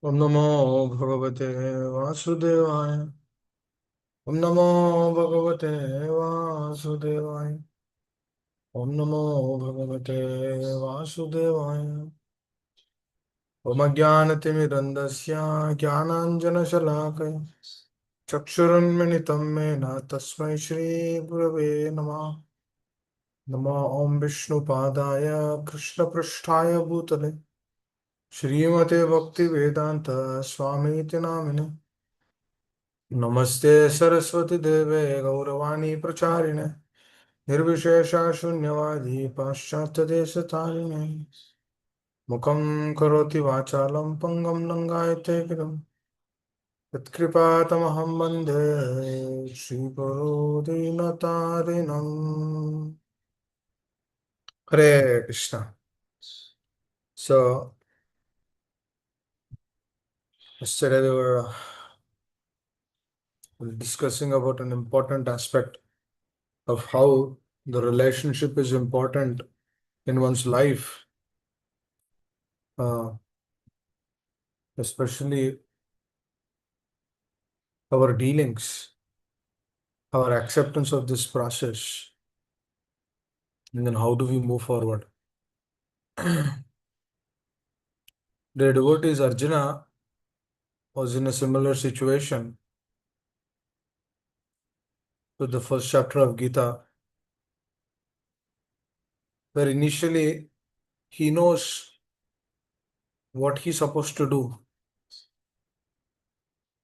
ओम नमो भगवते वासुदेवाय। ओम नमो भगवते वासुदेवाय। ओम नमो भगवते वासुदेवाय। ओम अज्ञानतिमिरन्धस्य ज्ञानाञ्जनशलाकया चक्षुरुन्मिलितं येन तस्मै श्रीगुरवे नमः। नमो ओम विष्णुपादाय कृष्णपृष्ठाय भूतले श्रीमते भक्तिवेदान्त स्वामीति नामिने। नमस्ते सरस्वती देवे गौरवाणी प्रचारिणे निर्विशेषा शून्यवादी पाश्चात्यदेशतारिणे मुखं करोति वाचालं पङ्गं लङ्घयते गिरिं यत्कृपातमहं वन्दे श्रीगुरो दीनतारिणम्। Hare Krishna. So, yesterday we were discussing about an important aspect of how the relationship is important in one's life, uh, especially our dealings, our acceptance of this process, and then how do we move forward. The devotees Arjuna was in a similar situation with the first chapter of Gita, where initially he knows what he's supposed to do,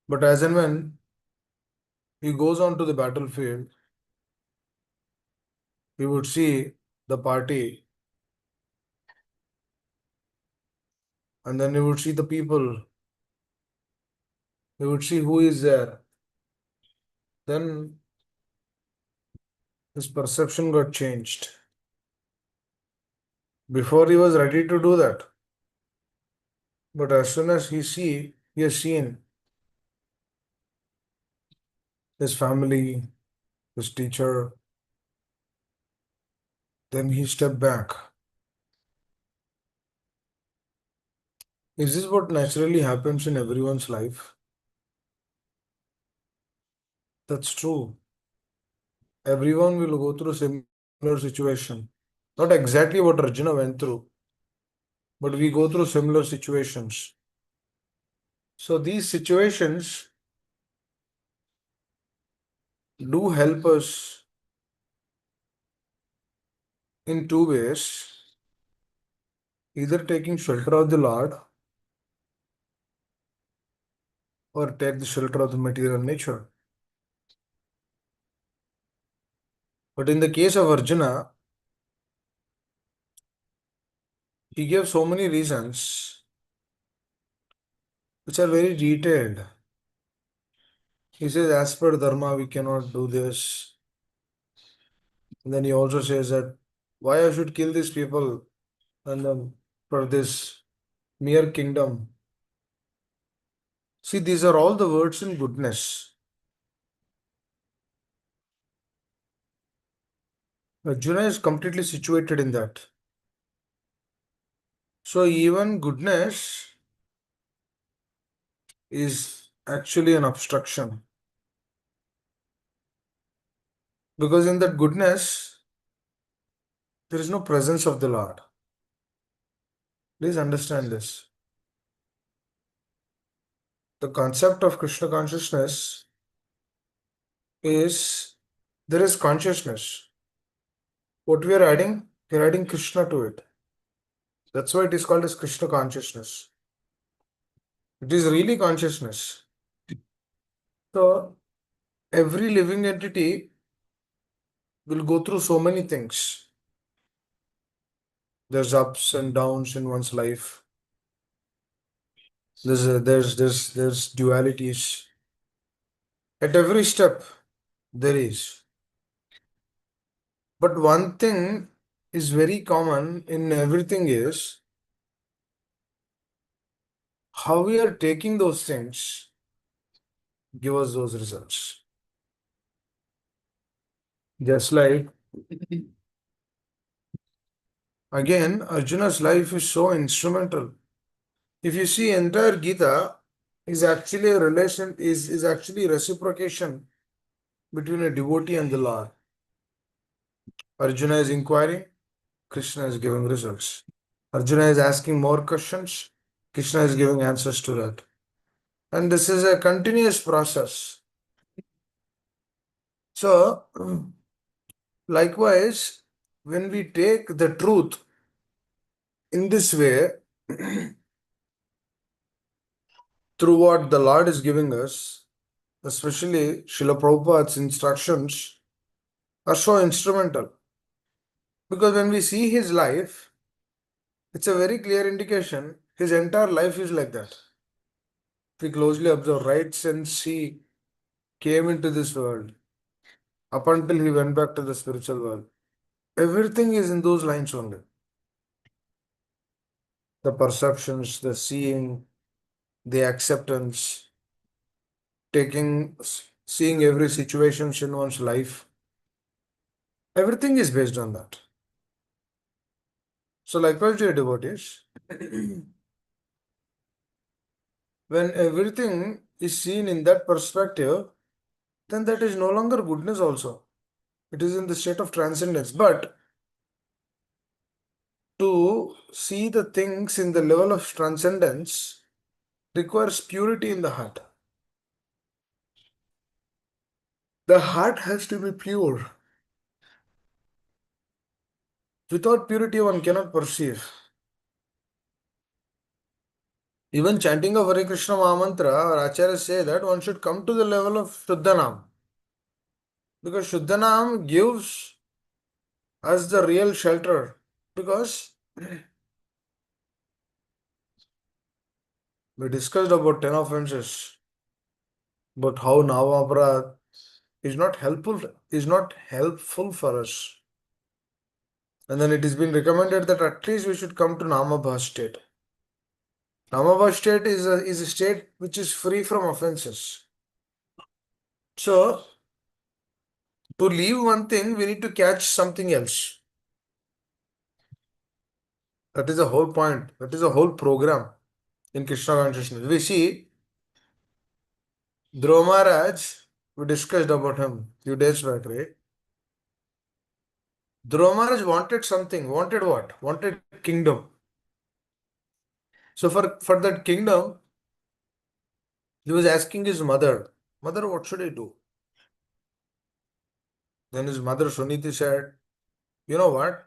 but as and when he goes on to the battlefield, he would see the party, and then he would see the people, he would see who is there. Then his perception got changed. Before he was ready to do that, but as soon as he has seen his family, his teacher, then he stepped back. Is this what naturally happens in everyone's life? That's true. Everyone will go through similar situation. Not exactly what Arjuna went through, but we go through similar situations. So these situations do help us in two ways, either taking shelter of the Lord or take the shelter of the material nature. But in the case of Arjuna, he gave so many reasons which are very detailed. He says, as per Dharma, we cannot do this. And then he also says that why I should kill these people and then for this mere kingdom. See, these are all the words in goodness. Arjuna is completely situated in that. So even goodness is actually an obstruction. Because in that goodness, there is no presence of the Lord. Please understand this. The concept of Krishna consciousness is there is consciousness. What we are adding Krishna to it. That's why it is called as Krishna consciousness. It is really consciousness. So every living entity will go through so many things. There's ups and downs in one's life. There's dualities. At every step, there is. But one thing is very common in everything is how we are taking those things give us those results. Just like again, Arjuna's life is so instrumental. If you see entire Gita is actually a relation, is actually reciprocation between a devotee and the Lord. Arjuna is inquiring, Krishna is giving results. Arjuna is asking more questions, Krishna is giving answers to that. And this is a continuous process. So, likewise, when we take the truth in this way, through what the Lord is giving us, especially Srila Prabhupada's instructions, are so instrumental. Because when we see his life, it's a very clear indication his entire life is like that. If we closely observe, right since he came into this world, up until he went back to the spiritual world, everything is in those lines only. The perceptions, the seeing, the acceptance, seeing every situation in one's life, everything is based on that. So, likewise, dear devotees, when everything is seen in that perspective, then that is no longer goodness also. It is in the state of transcendence. But to see the things in the level of transcendence requires purity in the heart. The heart has to be pure. Without purity, one cannot perceive. Even chanting of Hare Krishna Mahamantra, our acharyas say that one should come to the level of Shuddhanam. Because Shuddhanam gives us the real shelter. Because we discussed about 10 offenses, but how Navaparad is not helpful for us. And then it has been recommended that at least we should come to Namabha state. Namabha state is a state which is free from offenses. So, to leave one thing, we need to catch something else. That is the whole point. That is the whole program in Krishna consciousness. We see Dhruva Maharaj, we discussed about him few days back, right? Dhruva Maharaj wanted something. Wanted what? Wanted kingdom. So for that kingdom, he was asking his mother, Mother, what should I do? Then his mother Suniti said, You know what?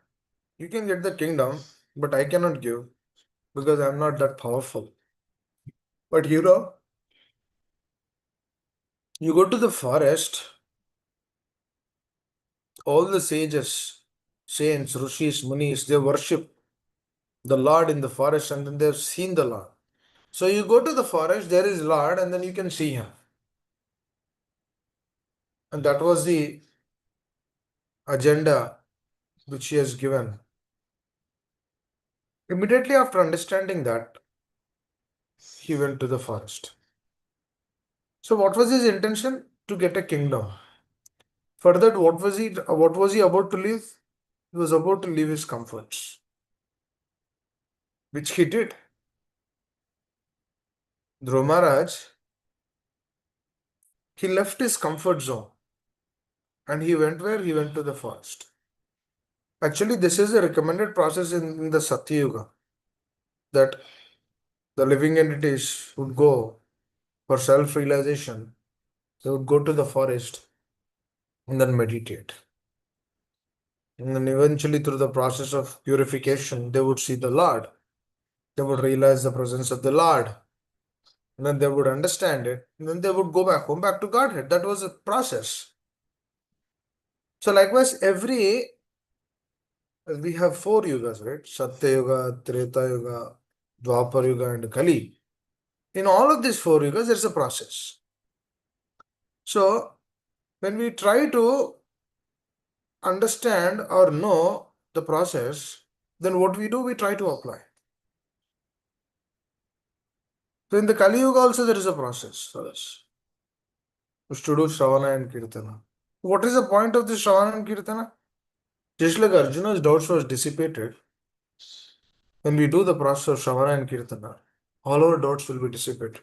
You can get the kingdom, but I cannot give because I'm not that powerful. But you go to the forest, all the sages, saints, rishis, munis, they worship the Lord in the forest and then they've seen the Lord. So you go to the forest, there is Lord, and then you can see him. And that was the agenda which he has given. Immediately after understanding that, he went to the forest. So what was his intention? To get a kingdom. For that, what was he about to leave? He was about to leave his comforts, which he did. Dhruva Maharaj, he left his comfort zone and he went where? He went to the forest. Actually, this is a recommended process in the Satya Yuga, that the living entities would go for self-realization. They would go to the forest and then meditate. And then eventually, through the process of purification, they would see the Lord. They would realize the presence of the Lord. And then they would understand it. And then they would go back home, back to Godhead. That was a process. So, likewise, we have 4 yugas, right? Satya Yuga, Treta Yuga, Dwapar Yuga, and Kali. In all of these 4 yugas, there's a process. So, when we try to understand or know the process, then what we do, we try to apply. So, in the Kali Yuga also, there is a process for us. Which to do Shravana and Kirtana. What is the point of this Shravana and Kirtana? Just like Arjuna's doubts was dissipated when we do the process of Shravana and Kirtana. all our doubts will be dissipated.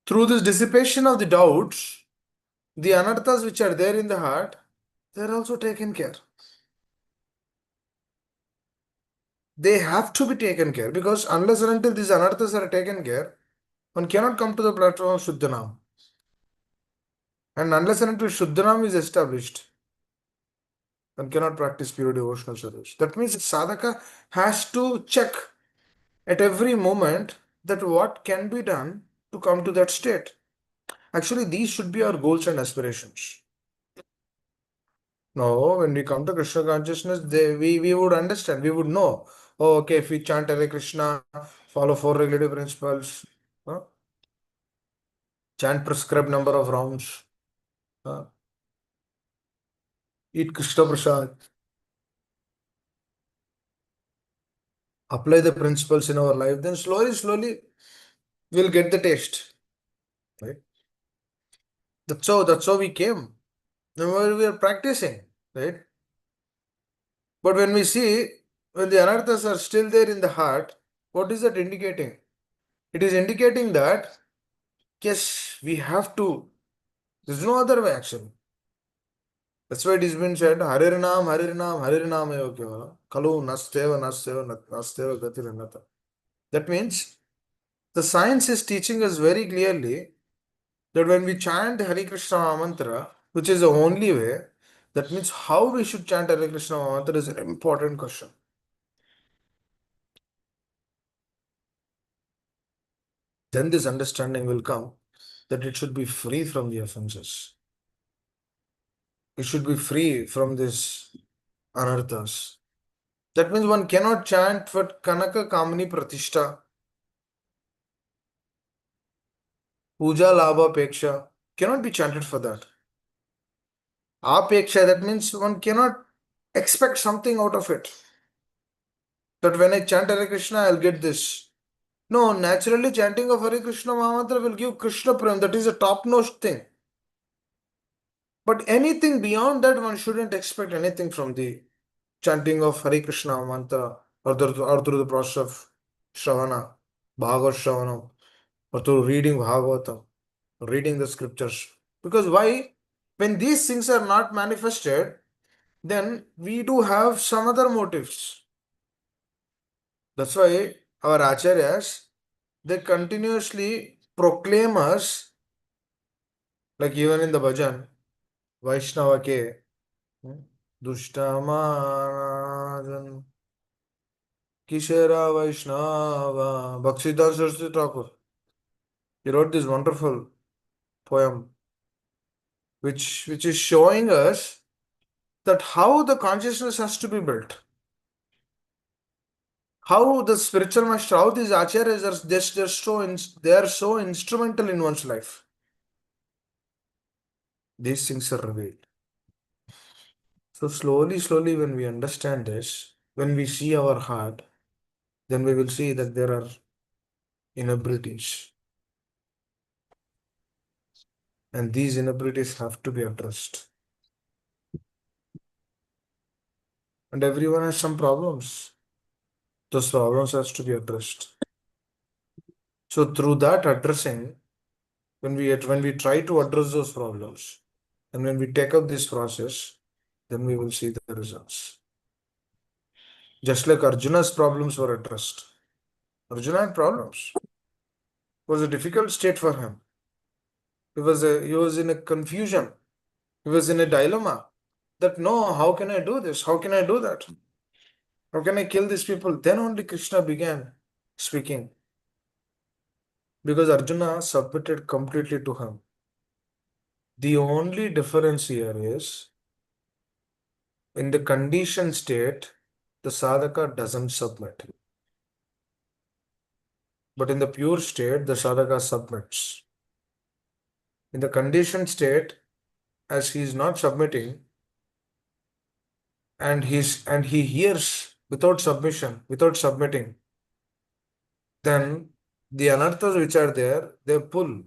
Through this dissipation of the doubts, the anarthas which are there in the heart, they are also taken care. They have to be taken care, because unless and until these anarthas are taken care, one cannot come to the platform of Shuddhanam. And unless and until Shuddhanam is established, one cannot practice pure devotional service. That means sadhaka has to check at every moment that what can be done to come to that state. Actually, these should be our goals and aspirations. No, when we come to Krishna consciousness, we would understand, we would know. Oh, okay, if we chant Hare Krishna, follow four regulative principles, chant prescribed number of rounds, eat Krishna Prasad, apply the principles in our life, then slowly we'll get the taste. Right? That's how we came. Then we are practicing, right? But when we see, when the anarthas are still there in the heart, what is that indicating? It is indicating that, yes, we have to. There's no other way actually. That's why it has been said, Harinam, Harinam, Harinam eva kevala. Kalu nasteva gatiranata. That means the science is teaching us very clearly that when we chant Hare Krishna mantra, which is the only way, that means how we should chant Hare Krishna mantra is an important question. Then this understanding will come that it should be free from the offenses. It should be free from this anarthas. That means one cannot chant for Kanaka Kamini Pratishta, Puja Labha Peksha, cannot be chanted for that. Apeksha, that means one cannot expect something out of it. That when I chant Hare Krishna, I'll get this. No, naturally chanting of Hare Krishna Mahamantra will give Krishna Prem. That is a top-notch thing. But anything beyond that, one shouldn't expect anything from the chanting of Hare Krishna mantra, or through the process of Shravana, Bhagavad Shravana, or through reading Bhagavatam, reading the scriptures. Because why? When these things are not manifested, then we do have some other motives. That's why our acharyas, they continuously proclaim us, like even in the bhajan, Vaishnava ke, Dushtamajan, Kishera Vaishnava, Bhaktisiddhanta Saraswati Thakur. He wrote this wonderful poem, which is showing us that how the consciousness has to be built. How the spiritual master, how these acharyas are they are so instrumental in one's life. These things are revealed. So slowly, when we understand this, when we see our heart, then we will see that there are inabilities. And these inabilities have to be addressed. And everyone has some problems. Those problems has to be addressed. So through that addressing, when we try to address those problems, and when we take up this process, then we will see the results. Just like Arjuna's problems were addressed. Arjuna had problems. It was a difficult state for him. He was in a confusion. He was in a dilemma that no, how can I do this? How can I do that? How can I kill these people? Then only Krishna began speaking. Because Arjuna submitted completely to him. The only difference here is in the conditioned state, the sadhaka doesn't submit. But in the pure state, the sadhaka submits. In the conditioned state, as he is not submitting, and he hears without submission, without submitting, then the anarthas which are there, they pull.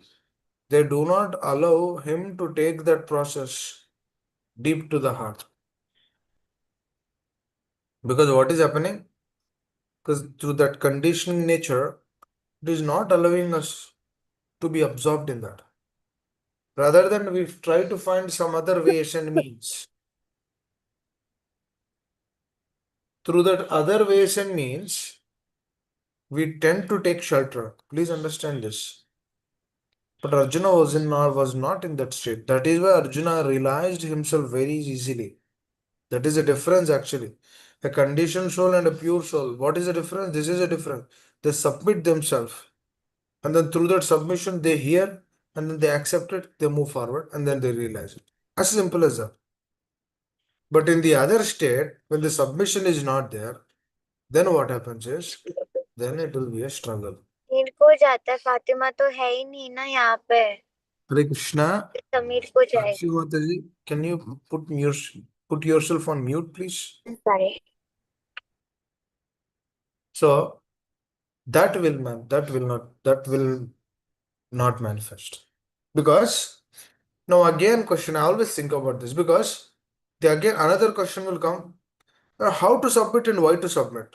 They do not allow him to take that process deep to the heart. Because what is happening? Because through that conditioning nature, it is not allowing us to be absorbed in that. Rather than we try to find some other ways and means. Through that other ways and means, we tend to take shelter. Please understand this. But Arjuna was not in that state. That is why Arjuna realized himself very easily. That is a difference actually. A conditioned soul and a pure soul. What is the difference? This is a difference. They submit themselves. And then through that submission, they hear and then they accept it, they move forward, and then they realize it. As simple as that. But in the other state, when the submission is not there, then what happens is, then it will be a struggle. नींद को जाता है, फातिमा तो है ही नहीं ना यहाँ पे, Hare Krishna. समीर को जाए. Sakshi Mataji, can you put yourself on mute, please? Sorry. So that will not manifest. Because now again question, I always think about this because again another question will come. How to submit and why to submit?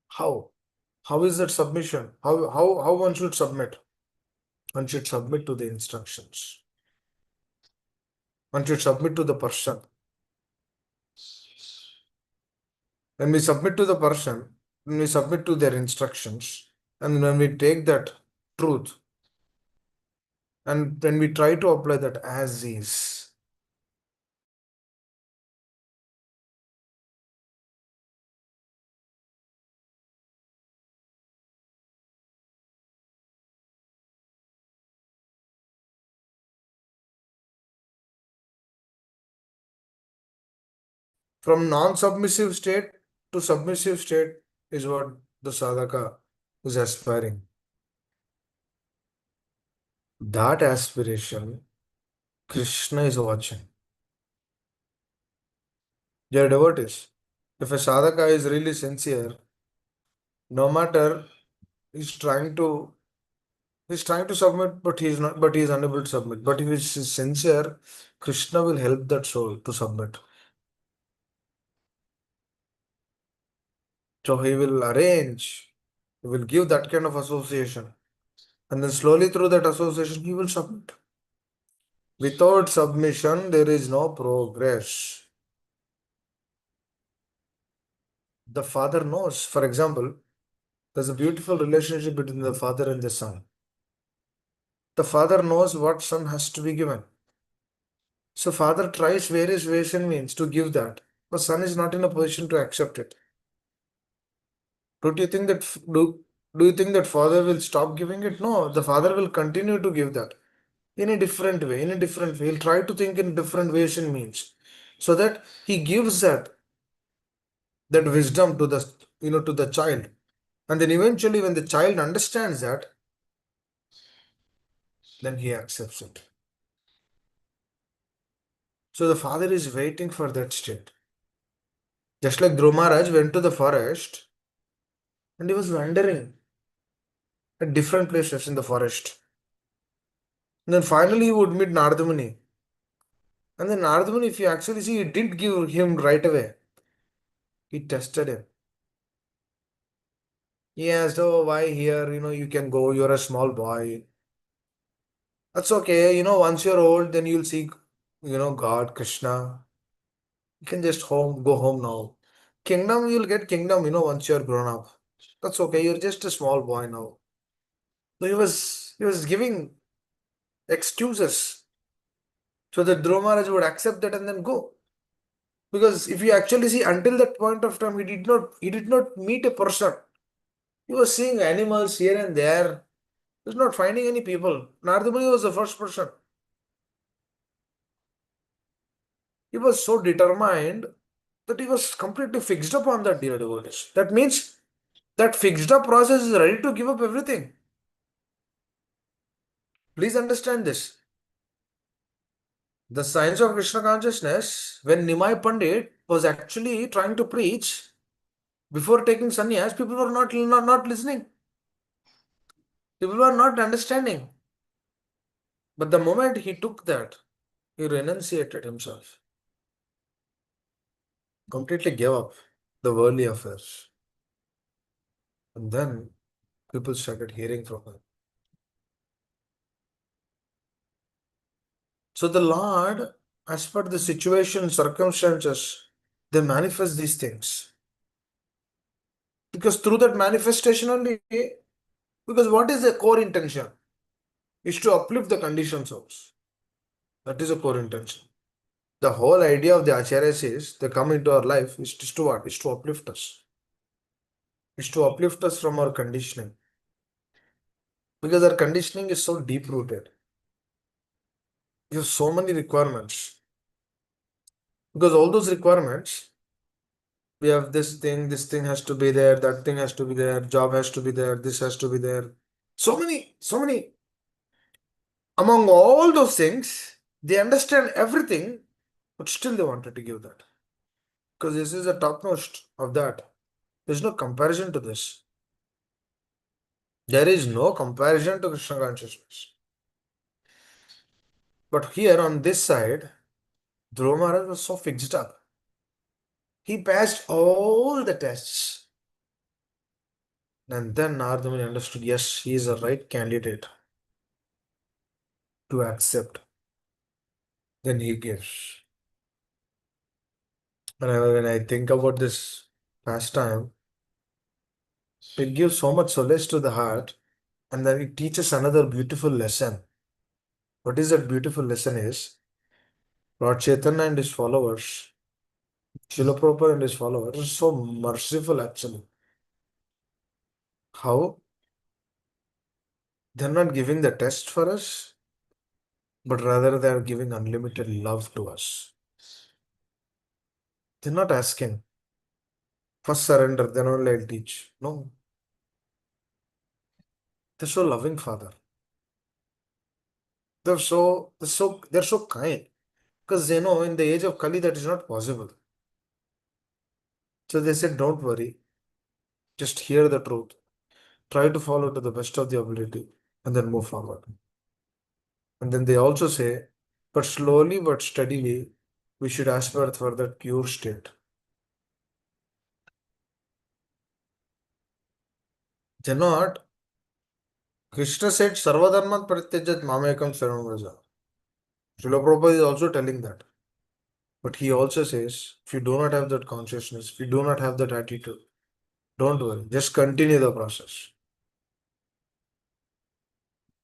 How? How is that submission? How one should submit? One should submit to the instructions. One should submit to the person. When we submit to the person, when we submit to their instructions, and when we take that truth, and when we try to apply that as is, from non-submissive state to submissive state is what the sadhaka is aspiring. That aspiration, Krishna is watching. Dear devotees, if a sadhaka is really sincere, no matter he's trying to submit, but he is unable to submit. But if he is sincere, Krishna will help that soul to submit. So he will arrange, he will give that kind of association. And then slowly through that association, he will submit. Without submission, there is no progress. The father knows, for example, there's a beautiful relationship between the father and the son. The father knows what son has to be given. So father tries various ways and means to give that, but son is not in a position to accept it. Don't you think that do you think that father will stop giving it? No, the father will continue to give that in a different way, in a different way. He'll try to think in different ways and means, so that he gives that wisdom to the to the child, and then eventually when the child understands that, then he accepts it. So the father is waiting for that state. Just like Dhruv Maharaj went to the forest and he was wandering at different places in the forest. And then finally he would meet Narada Muni. And then Narada Muni, if you actually see, he didn't give him right away. He tested him. He asked, oh, why here? You can go, you're a small boy. That's okay. Once you're old, then you'll see, God, Krishna. You can just go home now. Kingdom, you'll get kingdom, once you're grown up. That's okay. You're just a small boy now. So he was giving excuses so that Dhruv Maharaj would accept that and then go. Because if you actually see, until that point of time, he did not meet a person. He was seeing animals here and there. He was not finding any people. Narada Muni was the first person. He was so determined that he was completely fixed up on that, dear devotees. That means that fixed up process is ready to give up everything. Please understand this. The science of Krishna consciousness, when Nimai Pandit was actually trying to preach before taking sannyas, people were not listening. People were not understanding. But the moment he took that, he renunciated himself. completely gave up the worldly affairs. And then people started hearing from him. So the Lord, as per the situation, circumstances, they manifest these things. Because through that manifestation only, because what is the core intention? Is to uplift the conditioned souls. That is a core intention. The whole idea of the acharyas is they come into our life is to what? Is to uplift us. Is to uplift us from our conditioning. Because our conditioning is so deep rooted. We have so many requirements. Because all those requirements, we have this thing has to be there, that thing has to be there, job has to be there, this has to be there. So many. Among all those things, they understand everything, but still they wanted to give that. Because this is the topmost of that. There's no comparison to this. There is no comparison to Krishna consciousness. But here on this side, Dhruva Maharaj was so fixed up. He passed all the tests. And then Narada Muni understood, yes, he is a right candidate to accept. Then he gives. When I think about this pastime, it gives so much solace to the heart, and then it teaches another beautiful lesson. What is that beautiful lesson is? Lord Chaitanya and his followers, Srila Prabhupada and his followers are so merciful actually. How? They're not giving the test for us, but rather they are giving unlimited love to us. They're not asking, first surrender, then only I'll teach. No. They're so loving, Father. They're so kind. Because they know in the age of Kali that is not possible. So they said, don't worry. Just hear the truth. Try to follow to the best of the ability and then move forward. And then they also say, but slowly but steadily, we should aspire for that pure state. They're not. Krishna said, Sarvadharmat Pratyajat Mamekam Saranam Vraja. Srila Prabhupada is also telling that. But he also says, if you do not have that consciousness, if you do not have that attitude, don't worry. Just continue the process.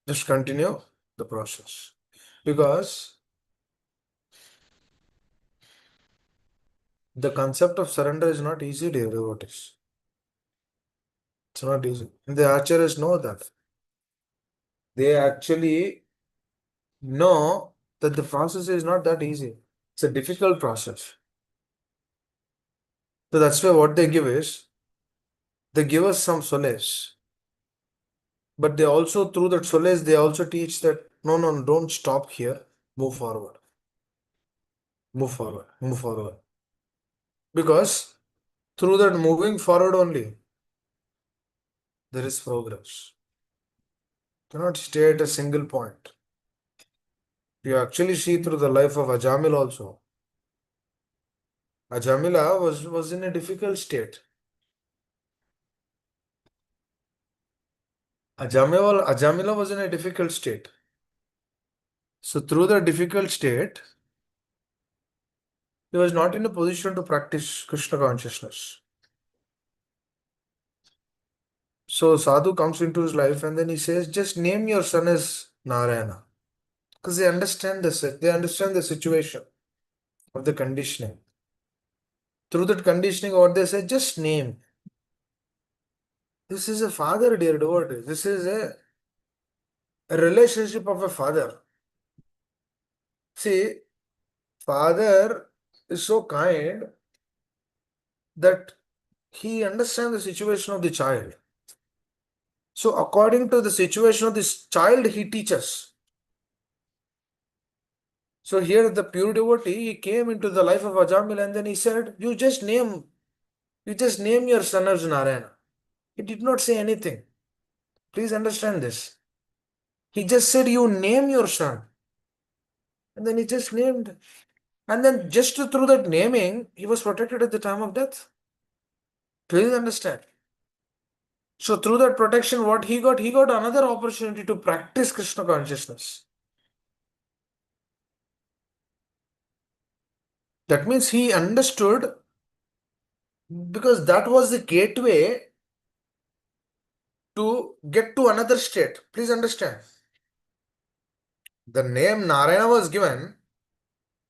Just continue the process. Because the concept of surrender is not easy, dear devotees. It's not easy. And the acharyas know that. They actually know that the process is not that easy. It's a difficult process. So that's why what they give is, they give us some solace. But they also, through that solace, they also teach that, no, don't stop here. Move forward. Move forward. Move forward. Because through that moving forward only, there is progress. Cannot stay at a single point. You actually see through the life of Ajamil also. Ajamila was in a difficult state. Ajamila was in a difficult state. So through the difficult state, he was not in a position to practice Krishna consciousness. So Sadhu comes into his life and then he says, just name your son as Narayana. Because they understand the situation of the conditioning. Through that conditioning, what they say, just name. This is a father, dear devotee. This is a relationship of a father. See, father is so kind that he understands the situation of the child. So according to the situation of this child, he teaches. So here the pure devotee, he came into the life of Ajamil and then he said, you just name your son as Narayana. He did not say anything. Please understand this. He just said, you name your son. And then he just named. And then just through that naming, he was protected at the time of death. Please understand. So through that protection, what he got? He got another opportunity to practice Krishna consciousness. That means he understood, because that was the gateway to get to another state. Please understand. The name Narayana was given,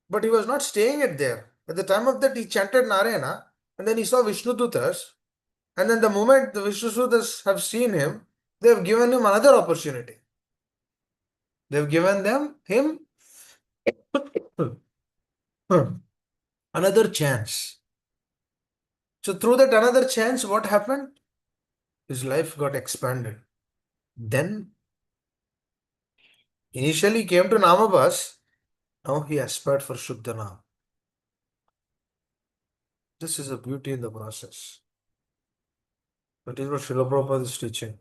but he was not staying it there. At the time of that, he chanted Narayana, and then he saw Vishnu Dutas, and then the moment the Vishnu Dutas have seen him, they have given him another opportunity. They have given him another chance. So through that another chance, what happened? His life got expanded. Then initially came to Namabas, now he aspired for Shuddhana. This is a beauty in the process. That is what Srila Prabhupada is teaching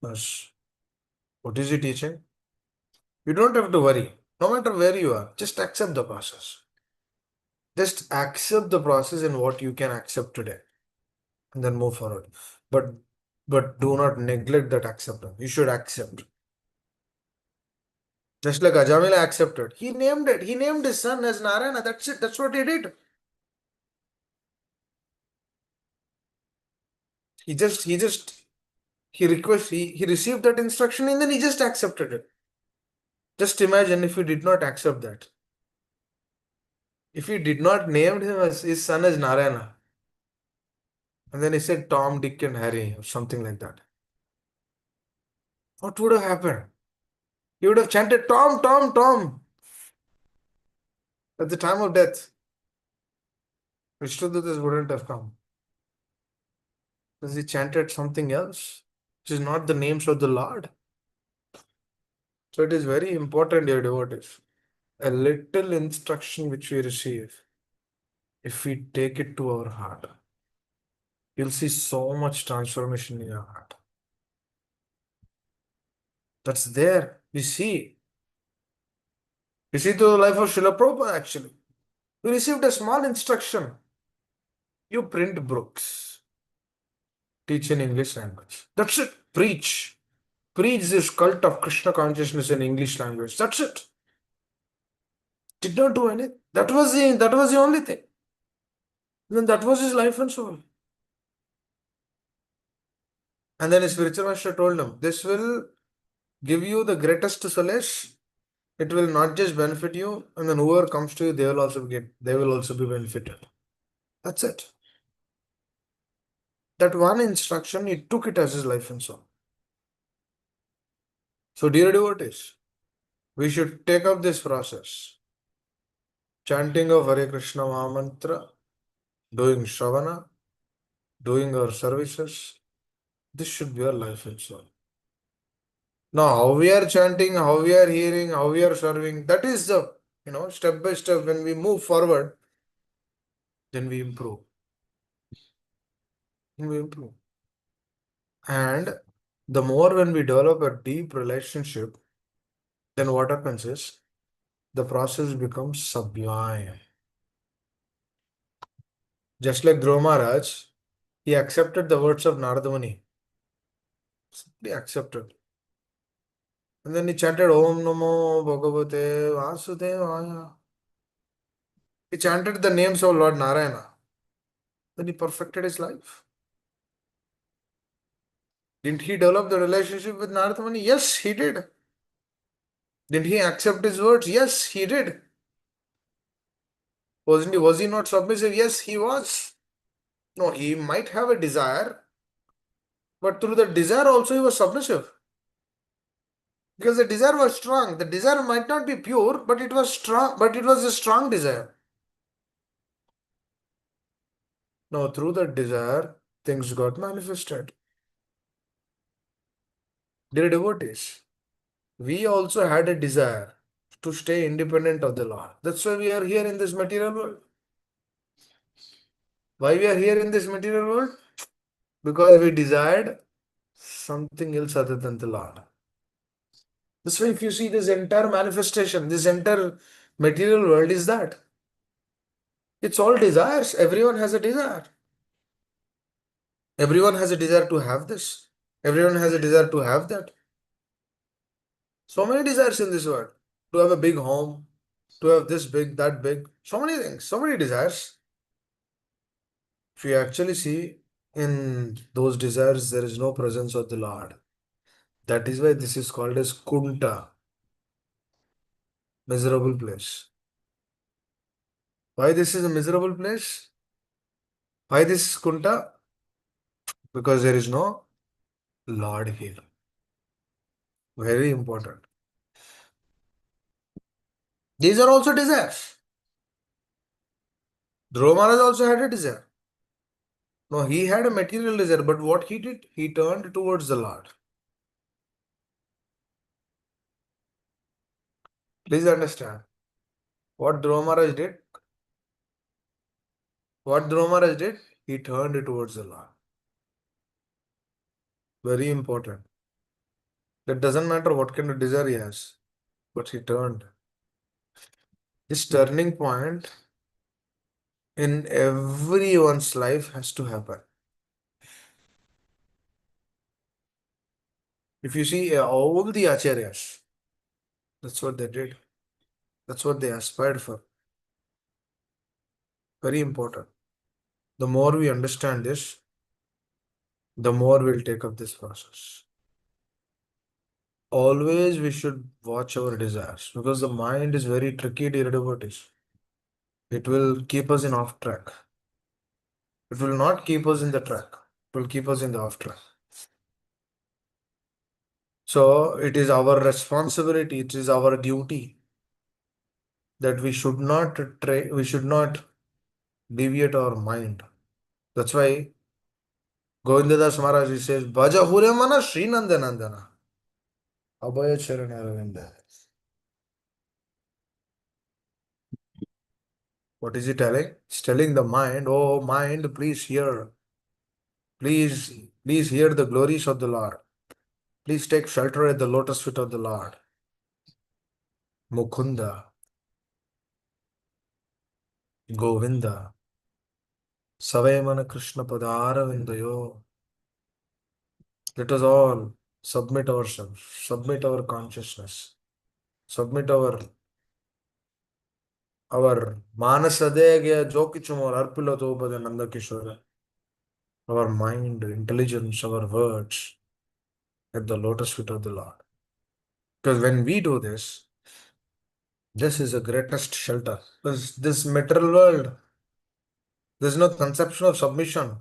us. What is he teaching? You don't have to worry. No matter where you are, just accept the process. Just accept the process and what you can accept today, and then move forward. But do not neglect that acceptance. You should accept. Just like Ajamila accepted. He named it. He named his son as Narayana. That's it. That's what he did. He received that instruction and then he just accepted it. Just imagine if he did not accept that. If he did not named him as his son as Narayana, and then he said Tom, Dick, and Harry, or something like that, what would have happened? He would have chanted Tom, Tom, Tom at the time of death. Vishnudutas wouldn't have come. Because he chanted something else, which is not the names of the Lord. So it is very important, dear devotees. A little instruction which we receive, if we take it to our heart, you'll see so much transformation in your heart. That's there. We see. We see through the life of Srila Prabhupada actually. We received a small instruction. You print books. Teach in English language. That's it. Preach. Preach this cult of Krishna consciousness in English language. That's it. Did not do anything. That was the only thing. Then that was his life and soul. And then his spiritual master told him, this will give you the greatest solace. It will not just benefit you, and then whoever comes to you, they will also be benefited. That's it. That one instruction, he took it as his life and soul. So, dear devotees, we should take up this process. Chanting of Hare Krishna Mahamantra, doing Shravana, doing our services. This should be our life and soul. Now, how we are chanting, how we are hearing, how we are serving, that is the, step by step, when we move forward, then we improve. And the more when we develop a deep relationship, then what happens is the process becomes sublime. Just like Dhruva Maharaj, he accepted the words of Narada Muni. Simply accepted. And then he chanted Om Namo Bhagavate Vasudevaya. He chanted the names of Lord Narayana. Then he perfected his life. Didn't he develop the relationship with Narada Muni? Yes, he did. Did he accept his words? Yes, he did. Was he not submissive? Yes, he was. No, he might have a desire, but through the desire also he was submissive. Because the desire was strong. The desire might not be pure, but it was strong, but it was a strong desire. Now, through that desire, things got manifested. Dear devotees, we also had a desire to stay independent of the Lord. That's why we are here in this material world. Why we are here in this material world? Because we desired something else other than the Lord. That's why if you see this entire manifestation, this entire material world is that. It's all desires. Everyone has a desire. Everyone has a desire to have this. Everyone has a desire to have that. So many desires in this world. To have a big home, to have this big, that big. So many things, so many desires. If you actually see in those desires, there is no presence of the Lord. That is why this is called as Kunta, miserable place. Why this is a miserable place? Why this is Kunta? Because there is no Lord here. Very important. These are also desires. Dhruva Maharaj also had a desire. No, he had a material desire, but what he did? He turned towards the Lord. Please understand. What Dhruva Maharaj did? What Dhruva Maharaj did? He turned towards the Lord. Very important. It doesn't matter what kind of desire he has, but he turned. This turning point in everyone's life has to happen. If you see all the acharyas, that's what they did. That's what they aspired for. Very important. The more we understand this, the more we'll take up this process. Always we should watch our desires because the mind is very tricky, dear devotees. It will keep us in off track. It will not keep us in the track. It will keep us in the off track. So it is our responsibility, it is our duty that we should not deviate our mind. That's why Govindadas Maharaj he says, Bhaja Hure Mana Sri Nandanandana. Abhaya Charana Ravinda. What is he telling? He's telling the mind, oh mind, please hear. Please hear the glories of the Lord. Please take shelter at the lotus feet of the Lord. Mukunda, Govinda, Savayamana Krishna Padara Vindayo. Let us all submit ourselves, submit our consciousness, submit our Manasadegya Jokichumor Arpilato Nanda Kishore, our mind, intelligence, our words at the lotus feet of the Lord. Because when we do this, this is the greatest shelter. Because this material world, there is no conception of submission.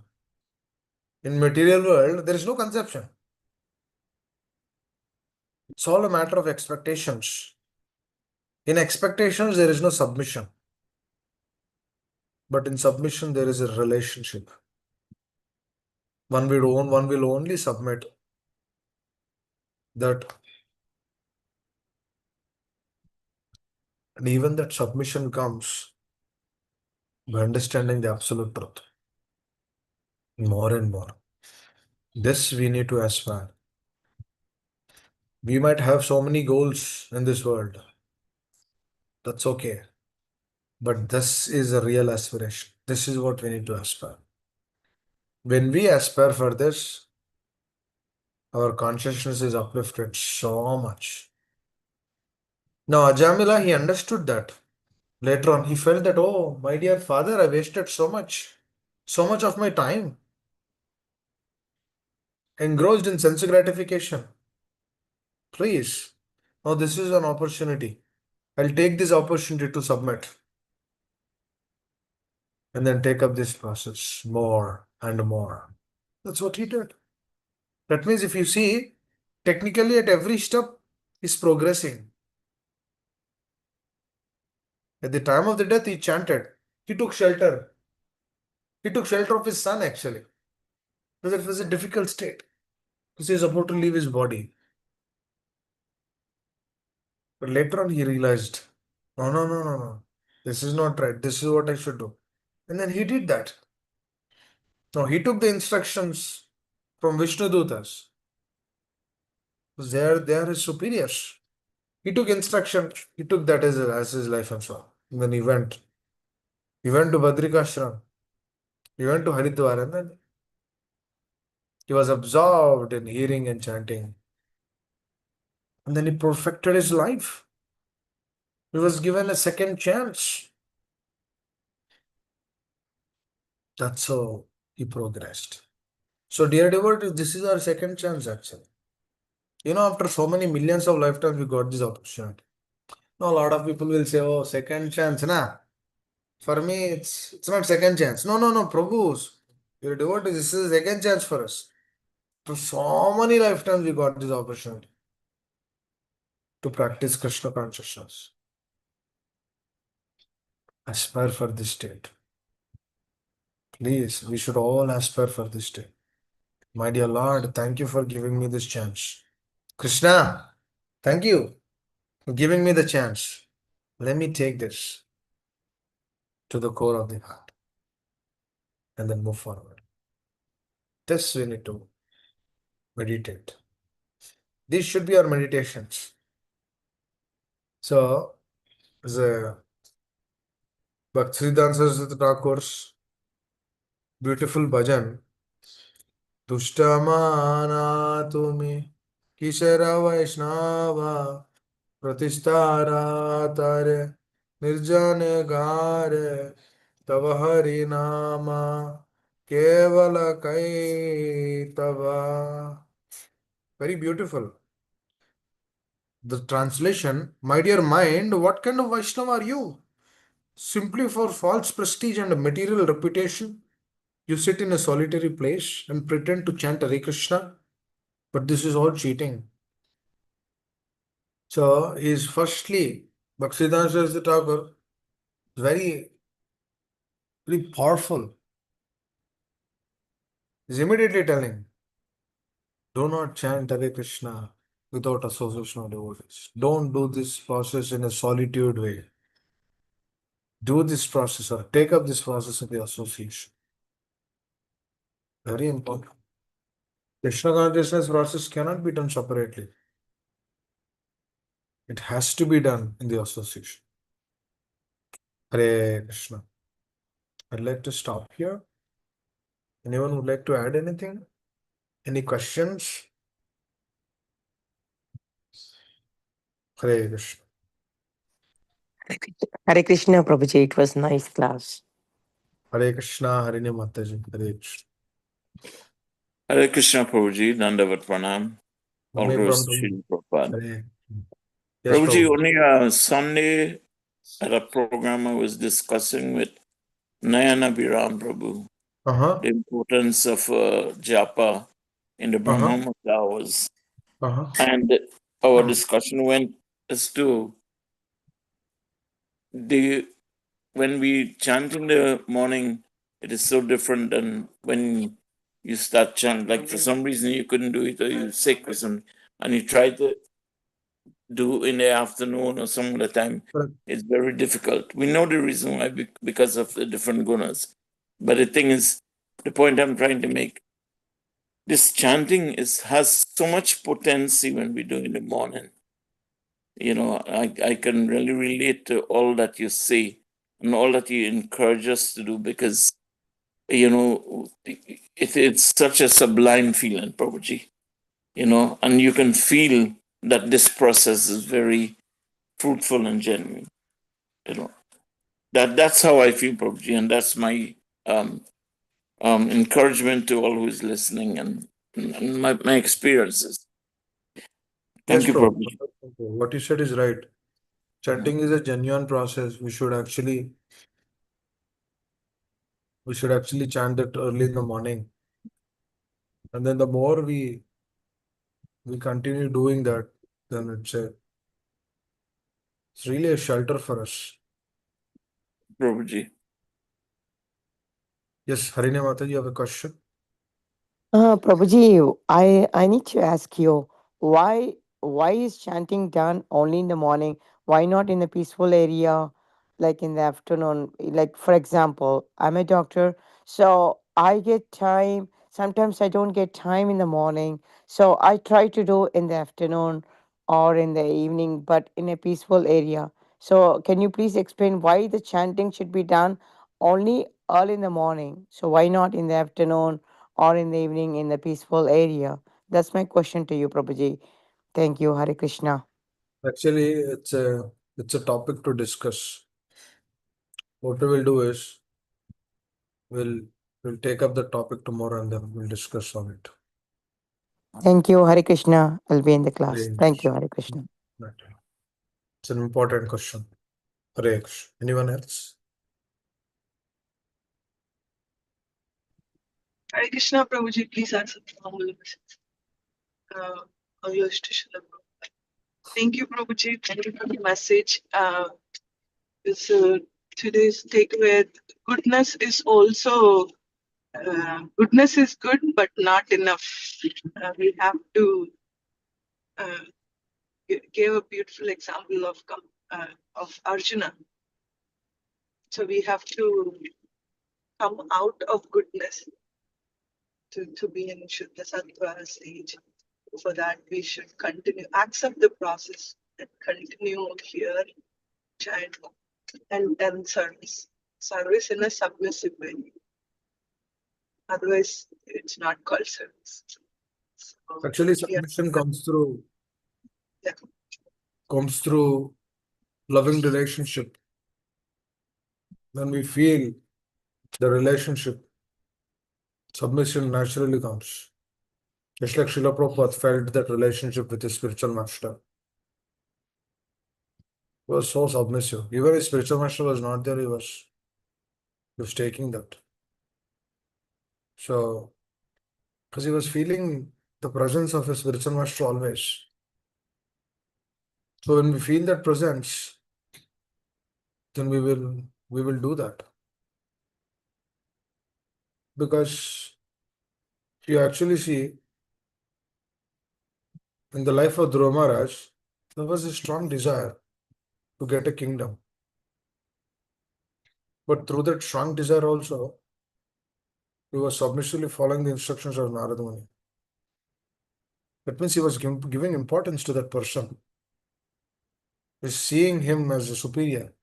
In material world, there is no conception. It's all a matter of expectations. In expectations, there is no submission. But in submission, there is a relationship. One will only submit that. And even that submission comes by understanding the absolute truth more and more. This we need to aspire. We might have so many goals in this world. That's okay. But this is a real aspiration. This is what we need to aspire. When we aspire for this, our consciousness is uplifted so much. Now, Ajamila, he understood that. Later on, he felt that, oh, my dear father, I wasted so much of my time, engrossed in sense gratification. Please, now this is an opportunity. I'll take this opportunity to submit and then take up this process more and more. That's what he did. That means if you see, technically at every step, he's progressing. At the time of the death, he chanted. He took shelter. He took shelter of his son actually. Because it was a difficult state. Because he was about to leave his body. But later on, he realized, no, no, no, no, no. This is not right. This is what I should do. And then he did that. Now, he took the instructions from Vishnu Dutas. Because they are his superiors. He took instruction. He took that as his life and so on. And then he went. He went to Badrikashram. He went to Haridwar and then he was absorbed in hearing and chanting. And then he perfected his life. He was given a second chance. That's how he progressed. So, dear devotees, this is our second chance actually. After so many millions of lifetimes, we got this opportunity. Now, a lot of people will say, oh, second chance, nah. For me, it's not second chance. No, no, no, Prabhu's. Dear devotees, this is a second chance for us. For so many lifetimes, we got this opportunity to practice Krishna consciousness. Aspire for this state. Please, we should all aspire for this state. My dear Lord, thank you for giving me this chance. Krishna, thank you for giving me the chance. Let me take this to the core of the heart and then move forward. This we need to meditate. These should be our meditations. So, the Bhaktisiddhanta Saraswati Thakur's beautiful bhajan, Tushtamana Tumi Kishara Vaishnava Pratisthara Tare Nirjane Gare Tava Hari Nama Kevala Kai Tava. Very beautiful. The translation, my dear mind, what kind of Vaishnava are you? Simply for false prestige and material reputation, you sit in a solitary place and pretend to chant Hare Krishna, but this is all cheating. So, he is firstly, Bhaktisiddhanta Saraswati Thakur, very, very powerful. He's immediately telling, do not chant Hare Krishna without association of devotees. Don't do this process in a solitude way. Do this process or take up this process in the association. Very important. Krishna consciousness process cannot be done separately. It has to be done in the association. Hare Krishna. I'd like to stop here. Anyone would like to add anything? Any questions? Hare Krishna. Hare Krishna, Prabhuji. It was nice class. Hare Krishna, Hare Mataji, Hare Krishna. Hare Krishna Prabhuji, Dandavat Pranam. All May glories from to Srila Prabhupada. Hare. Yes, Prabhuji, Prabhu. only Sunday at a program I was discussing with Nayana Biram Prabhu Uh-huh. the importance of japa in the Uh-huh. Brahma Muhurta hours. Uh-huh. And our discussion went as to the when we chant in the morning, it is so different than when you start chant. Like for some reason you couldn't do it, or you're sick or something, and you try to do in the afternoon or some other time. Correct. It's very difficult. We know the reason why, because of the different gunas. But the thing is, the point I'm trying to make, this chanting has so much potency when we do in the morning. I can really relate to all that you say and all that you encourage us to do, because it's such a sublime feeling, Prabhuji. And you can feel that this process is very fruitful and genuine. You know that's how I feel, Prabhuji, and that's my um, encouragement to all who is listening, and my experiences. Yes, Thank you, Prabhu. Prabhuji. What you said is right. Chanting is a genuine process. We should actually chant it early in the morning. And then the more we continue doing that, then it's really a shelter for us. Prabhuji. Yes, Harine Mataji, you have a question? Prabhuji, I need to ask you why is chanting done only in the morning? Why not in a peaceful area, like in the afternoon? Like for example, I'm a doctor, so I get time. Sometimes I don't get time in the morning, so I try to do in the afternoon or in the evening, but in a peaceful area. So can you please explain why the chanting should be done only early in the morning. So why not in the afternoon or in the evening in the peaceful area? That's my question to you, Prabhuji. Thank you, Hare Krishna. Actually, it's a topic to discuss. What we will do is we'll we'll take up the topic tomorrow and then we'll discuss on it. Thank you, Hare Krishna. I'll be in the class. Hare Thank you, Krishna. Hare Krishna. Right. It's an important question. Hare Krishna. Anyone else? Hare Krishna, Prabhuji, please answer the formal questions. Of yours to Srila Prabhupada. Thank you, Prabhuji. Thank you for the message. Today's takeaway: goodness is also goodness is good, but not enough. We have to give a beautiful example of Arjuna. So we have to come out of goodness to be in Shuddha Sattva stage. For that, we should continue, accept the process and continue here, chant, and then service. Service in a submissive way. Otherwise, it's not called service. So, Actually, yeah. submission Yeah. comes through loving relationship. When we feel the relationship, submission naturally comes. Just like Srila Prabhupada felt that relationship with his spiritual master. He was so submissive. Even his spiritual master was not there, he was taking that. So, because he was feeling the presence of his spiritual master always. So when we feel that presence, then we will do that. Because you actually see in the life of Dhruva Maharaj, there was a strong desire to get a kingdom. But through that strong desire also, he was submissively following the instructions of Narada Muni. That means he was giving importance to that person. He's seeing him as a superior.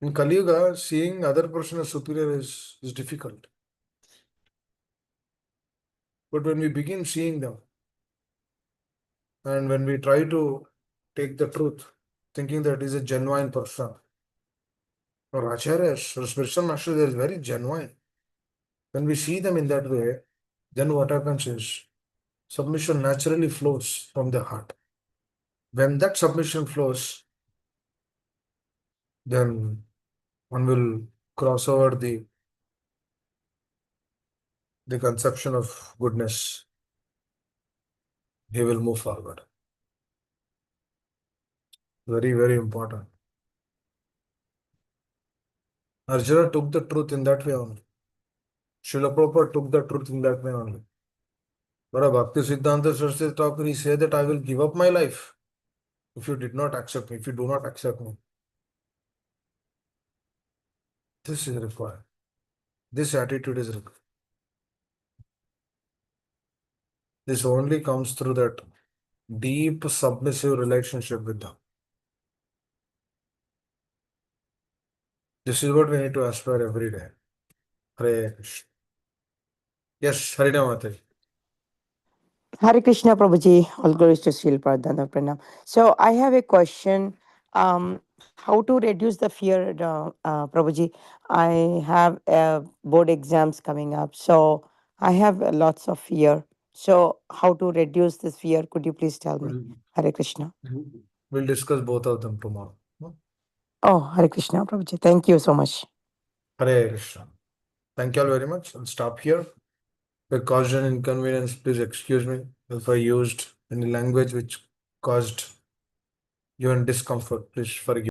In Kali Yuga, seeing other person as superior is difficult. But when we begin seeing them, and when we try to take the truth, thinking that is a genuine person, or acharyas, or spiritual masters, they are very genuine. When we see them in that way, then what happens is submission naturally flows from the heart. When that submission flows, then one will cross over the conception of goodness. He will move forward. Very, very important. Arjuna took the truth in that way only. Srila Prabhupada took the truth in that way only. But Bhakti Siddhanta Saraswati Thakur, he said that I will give up my life if you did not accept me, if you do not accept me. This is required. This attitude is required. This only comes through that deep submissive relationship with them. This is what we need to aspire every day. Hare Krishna. Yes, Harinam Mataji. Hare Krishna, Prabhuji. All glories to Srila Pradhana Pranam. So I have a question. How to reduce the fear, Prabhuji? I have board exams coming up, so I have lots of fear. So how to reduce this fear? Could you please tell me? Hare Krishna. We'll discuss both of them tomorrow. Oh, Hare Krishna, Prabhuji. Thank you so much. Hare Krishna. Thank you all very much. I'll stop here. If I caused an inconvenience, please excuse me. If I used any language which caused you any discomfort, please forgive.